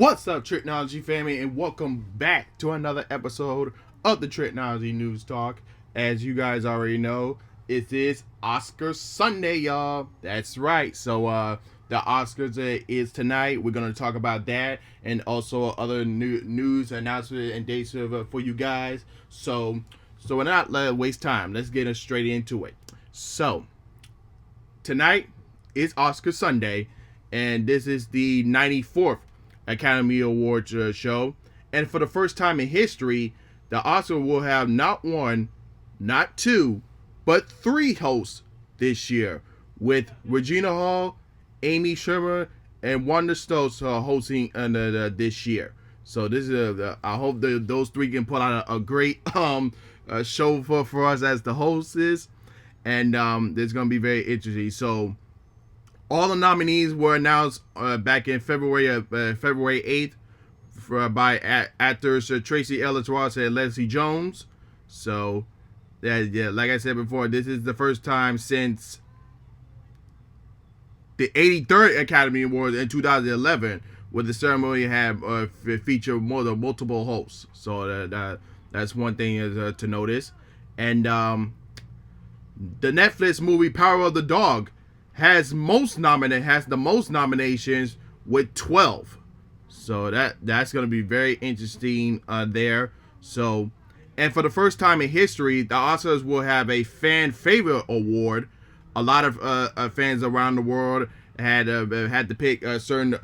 What's up, Tricology family, and welcome back to another episode of the Tricology News Talk. As you guys already know, it is Oscar Sunday, y'all. That's right. So, the Oscars is tonight. We're gonna talk about that and also other news announcements and dates for you guys. So we're not waste time. Let's get straight into it. So, tonight is Oscar Sunday, and this is the 94th Academy Awards show. And for the first time in history, the Oscar will have not one, not two, but three hosts this year, with Regina Hall, Amy Schumer, and Wanda Stoltz hosting this year. So this is I hope those three can put out a great show for us as the hosts, and it's going to be very interesting. So all the nominees were announced back in February 8th by actors Tracy Ellis Ross and Leslie Jones. So, yeah, like I said before, this is the first time since the 83rd Academy Awards in 2011 where the ceremony had featured multiple hosts. So that's one thing to notice. And the Netflix movie Power of the Dog has the most nominations with 12. So that's going to be very interesting there. So, and for the first time in history, the Oscars will have a fan favorite award. A lot of fans around the world had to pick certain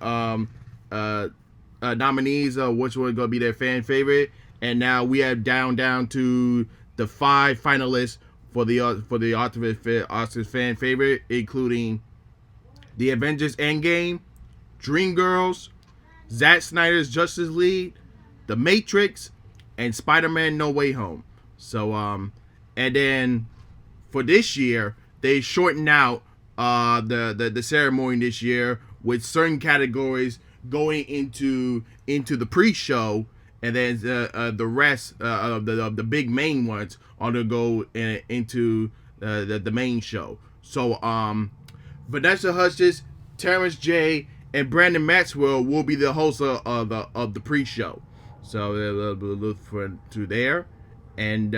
nominees, which were going to be their fan favorite, and now we have down to the 5 finalists for the Oscars fan favorite, including The Avengers Endgame, Dreamgirls, Zack Snyder's Justice League, The Matrix, and Spider-Man No Way Home. So, and then for this year, they shortened out the ceremony this year with certain categories going into the pre-show, and then the rest of the big main ones are to go into the main show. So Vanessa Hudgens, Terrence J, and Brandon Maxwell will be the hosts of the pre-show. So we'll look to there, and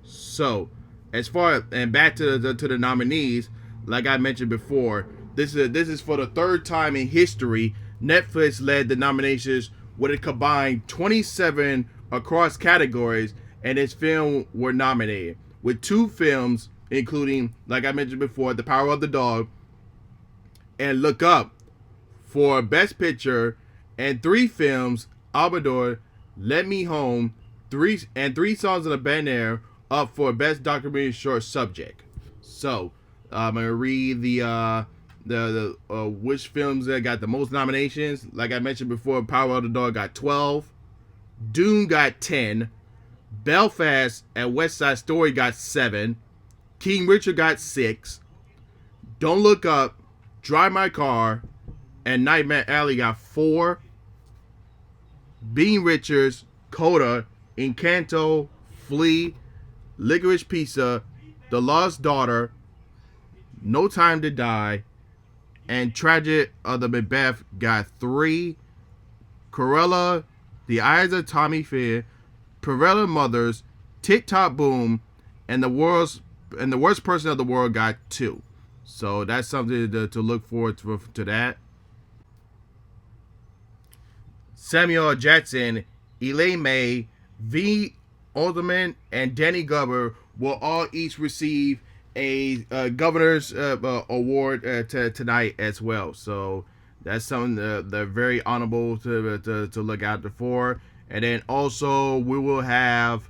so as far and back to the nominees, like I mentioned before, this is for the third time in history. Netflix led the nominations with a combined 27 across categories, and its film were nominated, with 2 films, including, like I mentioned before, The Power of the Dog and Look Up for Best Picture, and 3 films, Albator, Let Me Home, 3 Songs in a Band Air, up for Best Documentary Short Subject. So I'm gonna read the which films that got the most nominations. Like I mentioned before, Power of the Dog got 12, Dune got 10, Belfast and West Side Story got 7, King Richard got 6, Don't Look Up, Drive My Car, and Nightmare Alley got 4, Bean Richards, Coda, Encanto, Flea, Licorice Pizza, The Lost Daughter, No Time to Die, and Tragedy of the Macbeth got 3. Cruella, The Eyes of Tommy Fair, Perella Mothers, Tick Tock Boom, and the worst person of the world got 2. So that's something to look forward to that. Samuel Jackson, Elaine May, V. Alderman, and Danny Glover will all each receive a governor's award tonight as well. So that's something they're very honorable to look out for. And then also we will have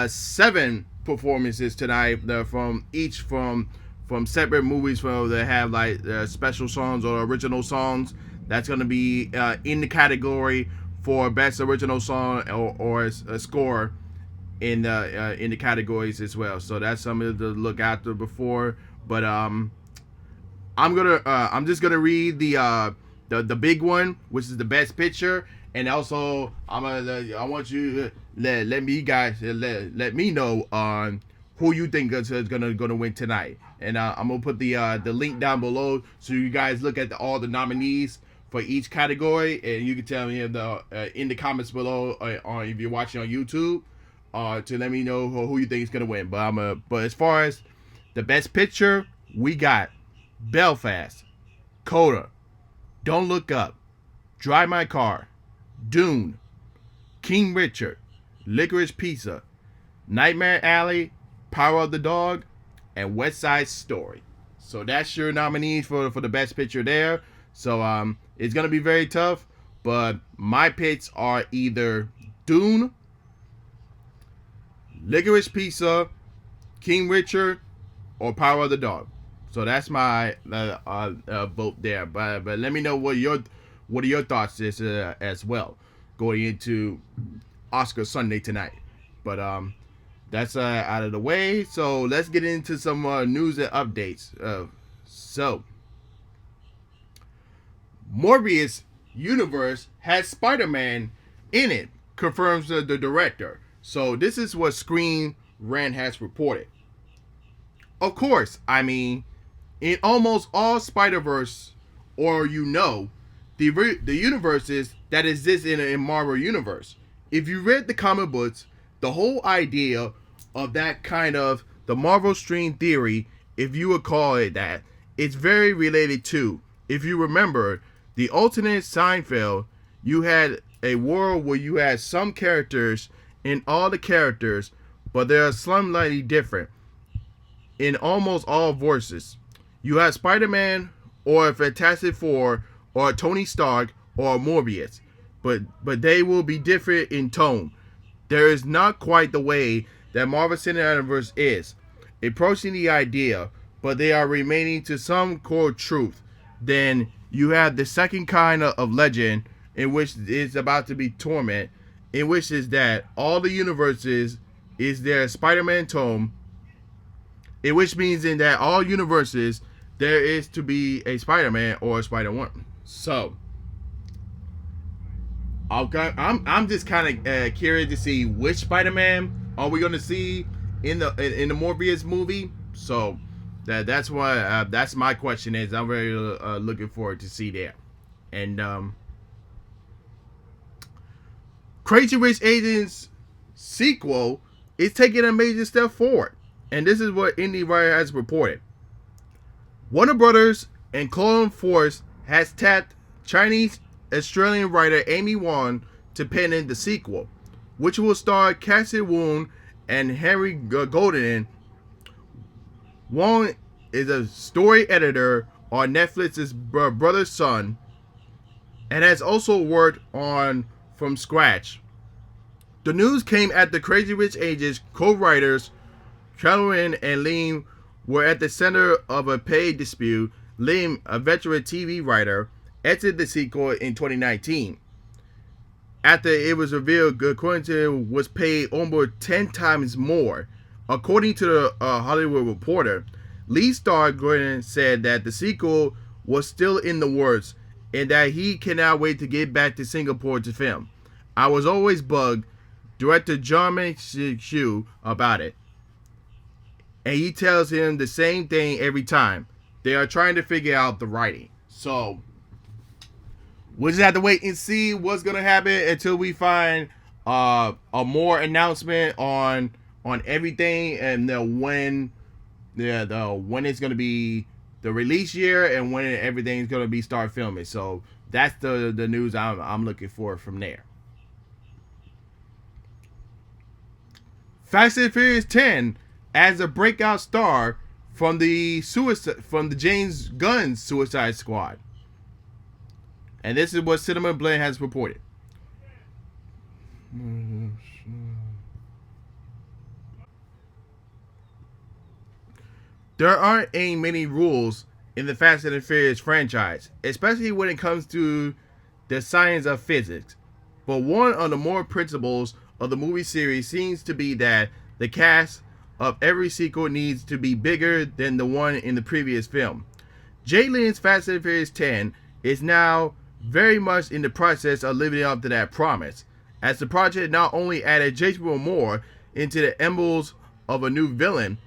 7 performances tonight from separate movies that have like special songs or original songs. That's going to be in the category for best original song or a score in the categories as well. So that's something to look out for before. But I'm just gonna read the big one, which is the best picture, and also I want you to let me know on who you think is gonna win tonight. And I'm gonna put the link down below so you guys look at all the nominees for each category, and you can tell me in the comments below, or if you're watching on YouTube, to let me know who you think is gonna win. But as far as the best picture, we got Belfast, Coda, Don't Look Up, Drive My Car, Dune, King Richard, Licorice Pizza, Nightmare Alley, Power of the Dog, and West Side Story. So that's your nominees for the best picture there. So it's gonna be very tough, but my picks are either Dune, Licorice Pizza, King Richard, or Power of the Dog. So that's my vote there. But let me know what are your thoughts is as well going into Oscar Sunday tonight. But that's out of the way. So let's get into some news and updates. So Morbius universe has Spider-Man in it, confirms the director. So this is what Screen Rant has reported. Of course, I mean, in almost all Spider-Verse, or the universes that exist in Marvel Universe. If you read the comic books, the whole idea of that kind of the Marvel string theory, if you would call it that, it's very related to, if you remember, the alternate Seinfeld, you had a world where you had some characters in all the characters, but they are slightly different in almost all voices. You have Spider-Man or a Fantastic Four or a Tony Stark or a Morbius, but they will be different in tone. There is not quite the way that Marvel Cinematic Universe is approaching the idea, but they are remaining to some core truth. Then you have the second kind of legend, in which is about to be Torment, in which is that all the universes is their Spider-Man tome, in which means in that all universes there is to be a Spider-Man or a Spider-Woman. So I'm just kind of curious to see which Spider-Man are we going to see in the Morbius movie. So that's why that's my question is. I'm very looking forward to see that. And Crazy Rich Asians sequel is taking a major step forward, and this is what IndieWire has reported. Warner Brothers and Clone Force has tapped Chinese-Australian writer Amy Wong to pen in the sequel, which will star Cassie Woon and Henry Golden. Wong is a story editor on Netflix's Brother's Son and has also worked on From Scratch. The news came at the Crazy Rich Asians co-writers Caroline and Lim were at the center of a pay dispute. Lim, a veteran TV writer, exited the sequel in 2019. After it was revealed Quentin was paid almost 10 times more. According to the Hollywood Reporter, Lee star Gordon said that the sequel was still in the works and that he cannot wait to get back to Singapore to film. I was always bugged director John McShu about it, and he tells him the same thing every time. They are trying to figure out the writing. So we'll just have to wait and see what's gonna happen until we find a more announcement on everything and when it's gonna be the release year and when everything's gonna be start filming. So that's the news I'm looking for from there. Fast and Furious 10 adds a breakout star from the James Gunn Suicide Squad. And this is what Cinema Blend has reported. There aren't any many rules in the Fast and Furious franchise, especially when it comes to the science of physics. But one of the more principles of the movie series seems to be that the cast of every sequel needs to be bigger than the one in the previous film. Jay Lynn's Fast and Furious 10 is now very much in the process of living up to that promise, as the project not only added Jason Momoa into the emblems of a new villain,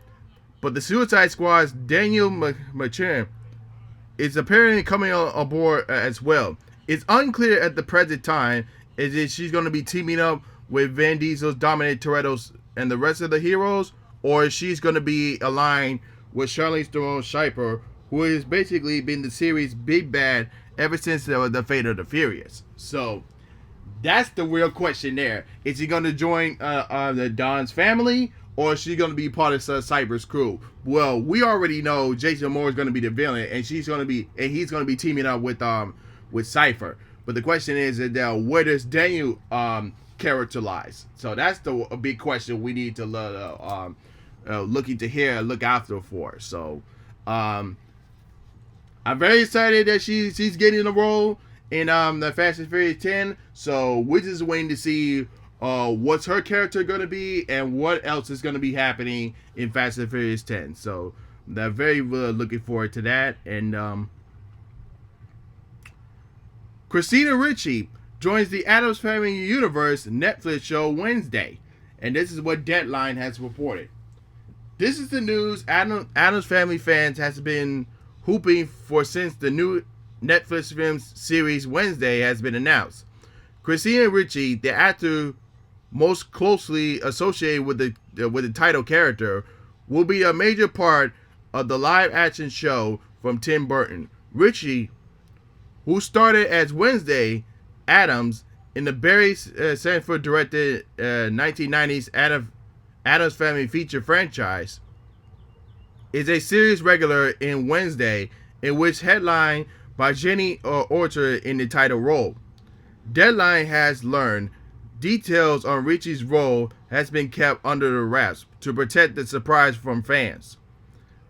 but the Suicide Squad's Daniel McCann is apparently coming on board as well, It's unclear at the present time is if she's going to be teaming up with Vin Diesel's Dominic Toretto's and the rest of the heroes, or she's going to be aligned with Charlize Theron's Sniper, who has basically been the series' big bad ever since the Fate of the Furious. So that's the real question there. Is he going to join the Don's family, or is she going to be part of Cyber's crew? Well, we already know Jason Moore is going to be the villain, and he's going to be teaming up with Cypher. But the question is, where does Daniel character lies? So that's a big question we need to look after for. So I'm very excited that she's getting a role in the Fast and Furious 10. So we're just waiting to see what's her character going to be and what else is going to be happening in Fast and Furious 10. So I'm very looking forward to that. And Christina Ricci joins the Addams Family Universe Netflix show Wednesday. And this is what Deadline has reported. This is the news Addams Family fans has been hooping for since the new Netflix film series Wednesday has been announced. Christina Ricci, the actor most closely associated with the title character, will be a major part of the live-action show from Tim Burton. Ricci, who started as Wednesday Addams in the Barry Sanford directed 1990s Addams Family feature franchise, is a series regular in Wednesday, in which headlined by Jenny Orchard in the title role. Deadline has learned details on Ricci's role has been kept under the wraps to protect the surprise from fans.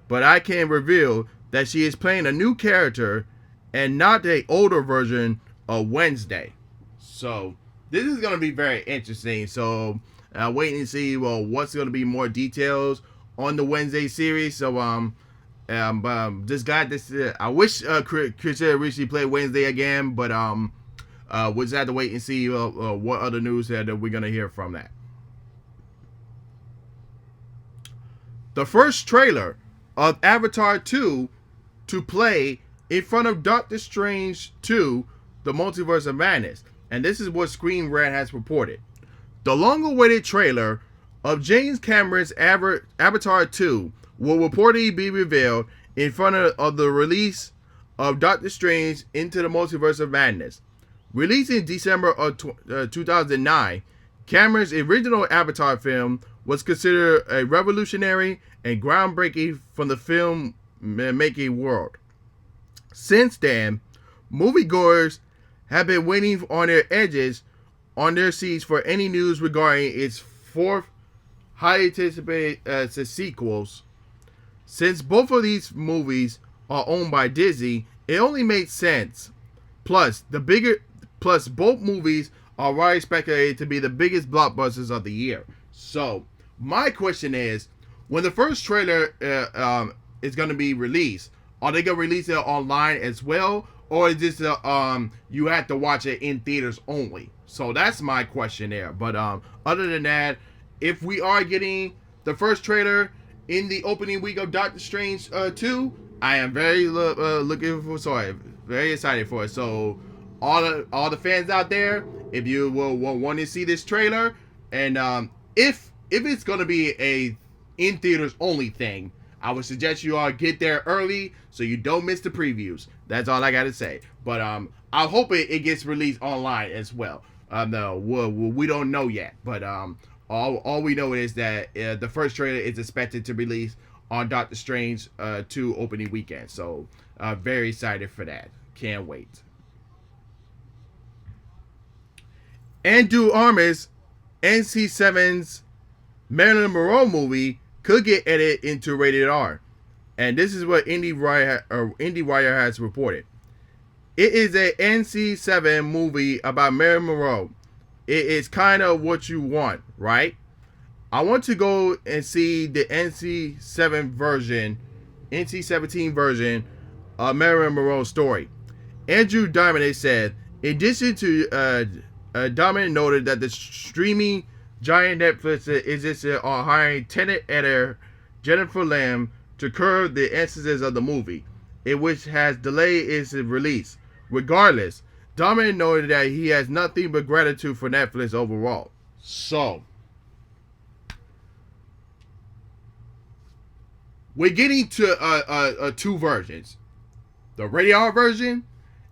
But I can reveal that she is playing a new character and not the older version of Wednesday. So this is going to be very interesting. So waiting to see what's going to be more details on the Wednesday series. So this guy, I wish Christina Ricci played Wednesday again, but we'll just have to wait and see what other news that we're gonna hear from that. The first trailer of Avatar 2 to play in front of Doctor Strange 2, The Multiverse of Madness, and this is what Screen Rant has reported. The long-awaited trailer of James Cameron's Avatar 2 will reportedly be revealed in front of the release of Doctor Strange Into the Multiverse of Madness. Released in December of 2009, Cameron's original Avatar film was considered a revolutionary and groundbreaking from the film-making world. Since then, moviegoers have been waiting on their edges on their seats for any news regarding its fourth highly anticipated sequels. Since both of these movies are owned by Disney, it only makes sense. Plus, both movies are widely speculated to be the biggest blockbusters of the year. So, my question is, when the first trailer is going to be released, are they going to release it online as well, or is this you have to watch it in theaters only? So that's my question there. But other than that, if we are getting the first trailer in the opening week of Doctor Strange 2, I am very very excited for it. So all the fans out there, if you will want to see this trailer, and if it's going to be a in theaters only thing, I would suggest you all get there early so you don't miss the previews. That's all I got to say. But I hope it gets released online as well. No, we don't know yet, but all we know is that the first trailer is expected to release on Doctor Strange 2 opening weekend. So very excited for that. Can't wait. Andrew Armis, NC7's Marilyn Monroe movie could get edited into rated R. And this is what IndieWire has reported. It is a NC7 movie about Marilyn Monroe. It is kind of what you want, right? I want to go and see the NC17 version of Marilyn Monroe's story. Andrew Diamond said, in addition to Diamond noted that the streaming giant Netflix is interested on hiring tenant editor Jennifer Lamb to curb the instances of the movie, in which has delayed its release. Regardless, Dominic noted that he has nothing but gratitude for Netflix overall. So, we're getting to two versions: the rated R version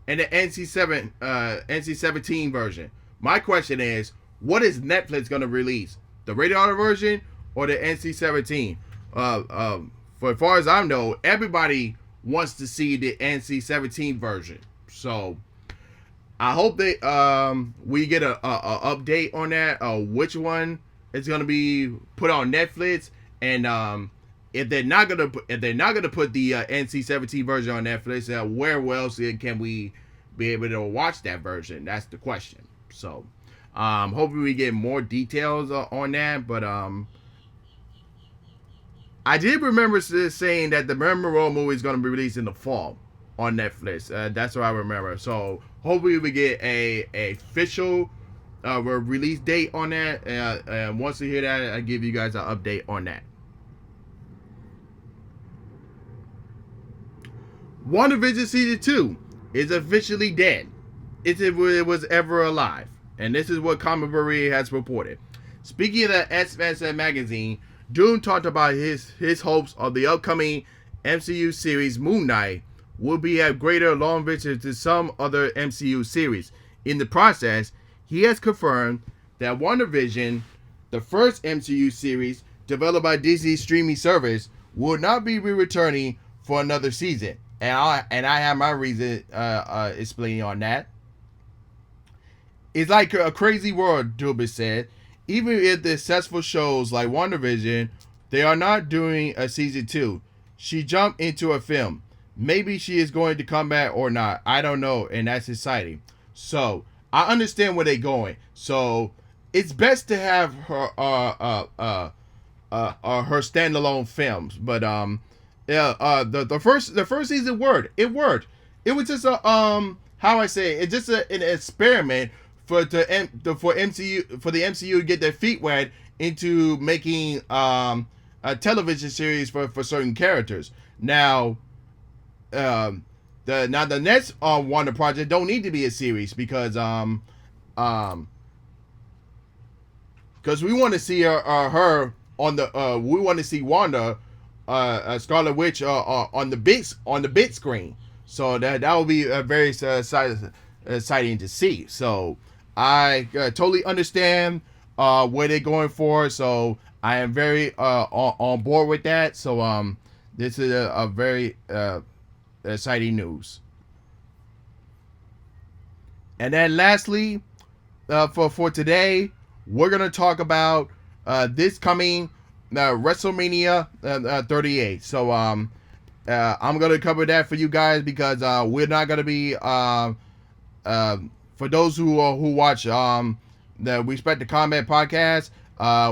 and the NC-17 version. My question is, what is Netflix going to release? The rated R version or the NC-17? For as far as I know, everybody wants to see the NC-17 version. So I hope they we get a update on that. Which one is going to be put on Netflix, and if they're not gonna put the NC-17 version on Netflix, where else can we be able to watch that version? That's the question. So, hopefully we get more details on that. But I did remember saying that the Memorial movie is going to be released in the fall on Netflix. That's what I remember. So hopefully we get a official release date on that. And once we hear that, I'll give you guys an update on that. WandaVision Season 2 is officially dead. If it was ever alive. And this is what Commentary has reported. Speaking of the SMSN magazine, Dune talked about his hopes of the upcoming MCU series Moon Knight will be at greater long vision to some other MCU series. In the process, he has confirmed that WandaVision, the first MCU series developed by Disney's streaming service, will not be returning for another season. And I have my reason explaining on that. It's like a crazy world, Dubis said. Even if the successful shows like WandaVision, they are not doing a season 2. She jumped into a film. Maybe she is going to come back or not. I don't know, and that's exciting. So I understand where they're going. So it's best to have her her standalone films. But the first season worked. It worked. It was just a how I say it, just an experiment for the MCU to get their feet wet into making a television series for certain characters. Now, the next Wanda project don't need to be a series because we want to see her on the we want to see Wanda Scarlet Witch on the big screen. So that will be very exciting to see. So I totally understand where they're going for. So I am very on board with that. So this is a very exciting news. And then lastly, for today, we're gonna talk about this coming Wrestlemania 38. So I'm gonna cover that for you guys because we're not gonna be for those who watch the Respect the Comment podcast,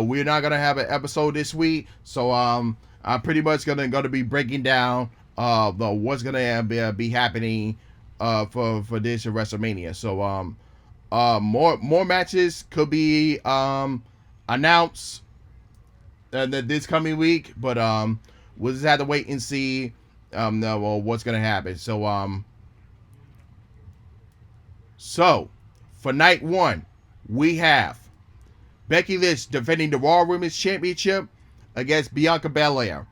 we're not gonna have an episode this week. So I'm pretty much gonna be breaking down what's gonna be happening for this WrestleMania. So more matches could be announced this coming week, but we'll just have to wait and see what's gonna happen. So for night 1, we have Becky Lynch defending the Raw Women's Championship against Bianca Belair.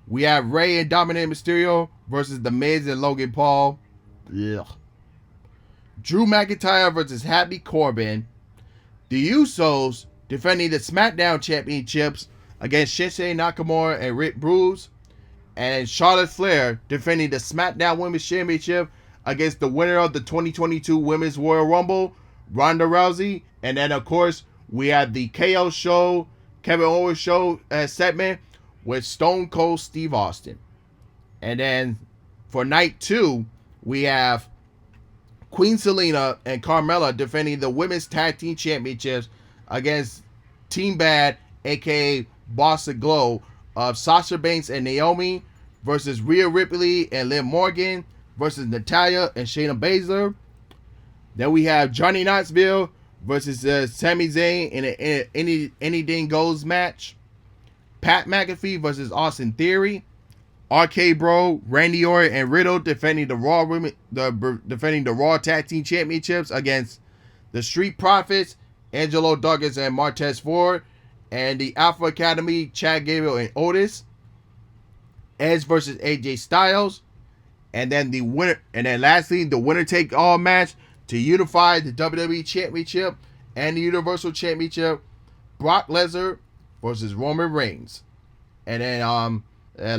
We have Rey and Dominic Mysterio versus The Miz and Logan Paul. Ugh. Drew McIntyre versus Happy Corbin. The Usos defending the SmackDown Championships against Shinsuke Nakamura and Rick Bruce. And Charlotte Flair defending the SmackDown Women's Championship against the winner of the 2022 Women's Royal Rumble, Ronda Rousey. And then, of course, we have the KO show, Kevin Owens show segment with Stone Cold Steve Austin. And then for night 2, we have Queen Selena and Carmella defending the Women's Tag Team Championships against Team Bad, aka Boss of Glow, of Sasha Banks and Naomi versus Rhea Ripley and Liv Morgan versus Natalya and Shayna Baszler. Then we have Johnny Knoxville versus Sami Zayn in an Anything Goes match. Pat McAfee versus Austin Theory. RK Bro, Randy Orton, and Riddle defending the Raw Tag Team Championships against the Street Profits, Angelo Dawkins and Martez Ford, and the Alpha Academy, Chad Gable and Otis. Edge versus AJ Styles, and then the winner, and then lastly the winner take all match to unify the WWE Championship and the Universal Championship. Brock Lesnar versus Roman Reigns. And then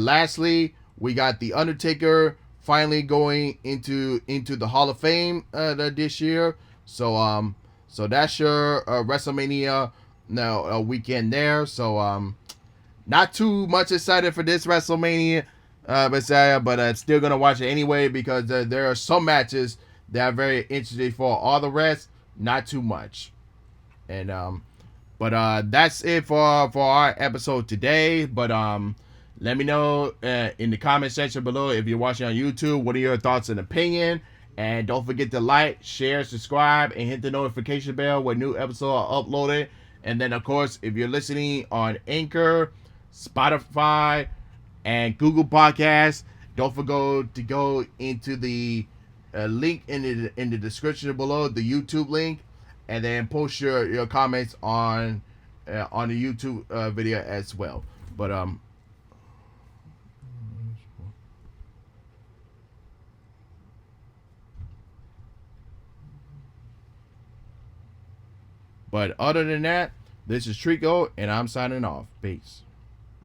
lastly, we got The Undertaker finally going into the Hall of Fame this year. So that's your WrestleMania weekend there. So not too much excited for this WrestleMania, but still gonna watch it anyway because there are some matches that are very interesting. For all the rest, not too much. And But that's it for our episode today. But let me know in the comment section below if you're watching on YouTube. What are your thoughts and opinion? And don't forget to like, share, subscribe, and hit the notification bell when new episodes are uploaded. And then, of course, if you're listening on Anchor, Spotify, and Google Podcasts, don't forget to go into the link in the description below, the YouTube link, and then post your comments on the YouTube video as well. But other than that, this is Trico, and I'm signing off. Peace.